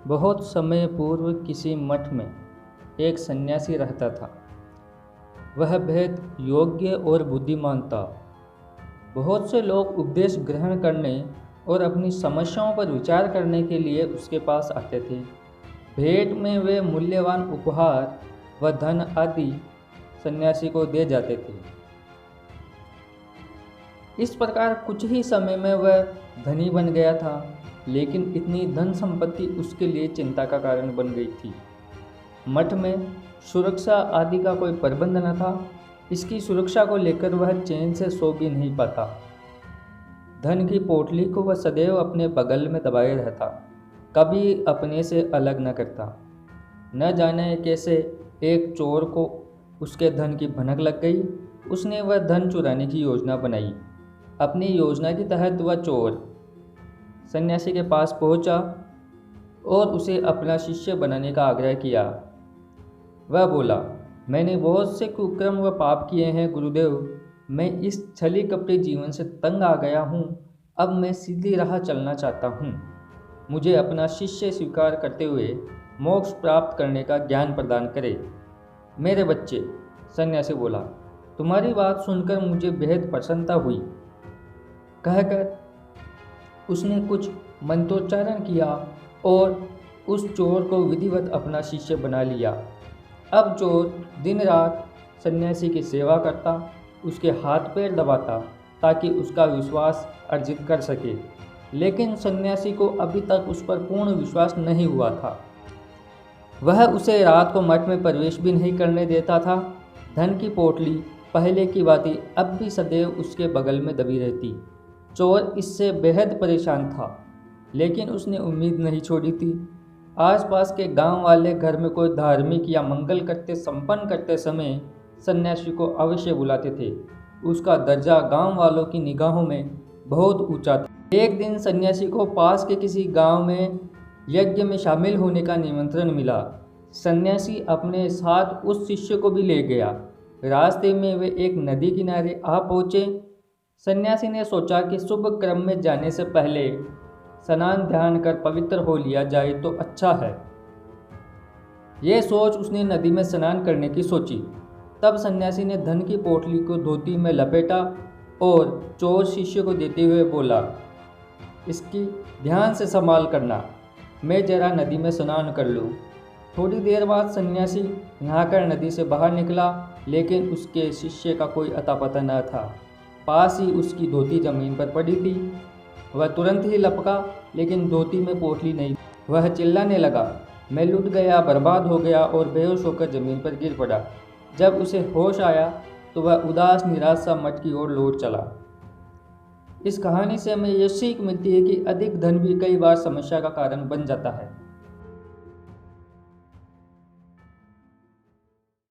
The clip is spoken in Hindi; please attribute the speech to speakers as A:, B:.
A: बहुत समय पूर्व किसी मठ में एक सन्यासी रहता था। वह बेहद योग्य और बुद्धिमान था। बहुत से लोग उपदेश ग्रहण करने और अपनी समस्याओं पर विचार करने के लिए उसके पास आते थे। भेंट में वे मूल्यवान उपहार व धन आदि सन्यासी को दे जाते थे। इस प्रकार कुछ ही समय में वह धनी बन गया था, लेकिन इतनी धन संपत्ति उसके लिए चिंता का कारण बन गई थी। मठ में सुरक्षा आदि का कोई प्रबंध न था। इसकी सुरक्षा को लेकर वह चैन से सो भी नहीं पाता। धन की पोटली को वह सदैव अपने बगल में दबाए रहता, कभी अपने से अलग न करता। न जाने कैसे एक चोर को उसके धन की भनक लग गई। उसने वह धन चुराने की योजना बनाई। अपनी योजना के तहत वह चोर सन्यासी के पास पहुंचा और उसे अपना शिष्य बनाने का आग्रह किया। वह बोला, मैंने बहुत से कुकर्म व पाप किए हैं गुरुदेव। मैं इस छली कपटी जीवन से तंग आ गया हूँ। अब मैं सीधी राह चलना चाहता हूँ। मुझे अपना शिष्य स्वीकार करते हुए मोक्ष प्राप्त करने का ज्ञान प्रदान करे। मेरे बच्चे, सन्यासी बोला, तुम्हारी बात सुनकर मुझे बेहद प्रसन्नता हुई। कहकर उसने कुछ मंत्रोच्चारण किया और उस चोर को विधिवत अपना शिष्य बना लिया। अब चोर दिन रात सन्यासी की सेवा करता, उसके हाथ पैर दबाता ताकि उसका विश्वास अर्जित कर सके। लेकिन सन्यासी को अभी तक उस पर पूर्ण विश्वास नहीं हुआ था। वह उसे रात को मठ में प्रवेश भी नहीं करने देता था। धन की पोटली पहले की भांति अब भी सदैव उसके बगल में दबी रहती। चोर इससे बेहद परेशान था, लेकिन उसने उम्मीद नहीं छोड़ी थी। आसपास के गांव वाले घर में कोई धार्मिक या मंगल करते संपन्न करते समय सन्यासी को अवश्य बुलाते थे। उसका दर्जा गांव वालों की निगाहों में बहुत ऊंचा था। एक दिन सन्यासी को पास के किसी गांव में यज्ञ में शामिल होने का निमंत्रण मिला। सन्यासी अपने साथ उस शिष्य को भी ले गया। रास्ते में वे एक नदी किनारे आ पहुँचे। सन्यासी ने सोचा कि शुभ क्रम में जाने से पहले स्नान ध्यान कर पवित्र हो लिया जाए तो अच्छा है। यह सोच उसने नदी में स्नान करने की सोची। तब सन्यासी ने धन की पोटली को धोती में लपेटा और चोर शिष्य को देते हुए बोला, इसकी ध्यान से संभाल करना, मैं जरा नदी में स्नान कर लूँ। थोड़ी देर बाद सन्यासी नहाकर नदी से बाहर निकला, लेकिन उसके शिष्य का कोई अता पता न था। पास ही उसकी धोती जमीन पर पड़ी थी। वह तुरंत ही लपका, लेकिन धोती में पोटली नहीं। वह चिल्लाने लगा, मैं लुट गया, बर्बाद हो गया, और बेहोश होकर जमीन पर गिर पड़ा। जब उसे होश आया तो वह उदास निराश सा मठ की ओर लौट चला। इस कहानी से हमें यह सीख मिलती है कि अधिक धन भी कई बार समस्या का कारण बन जाता है।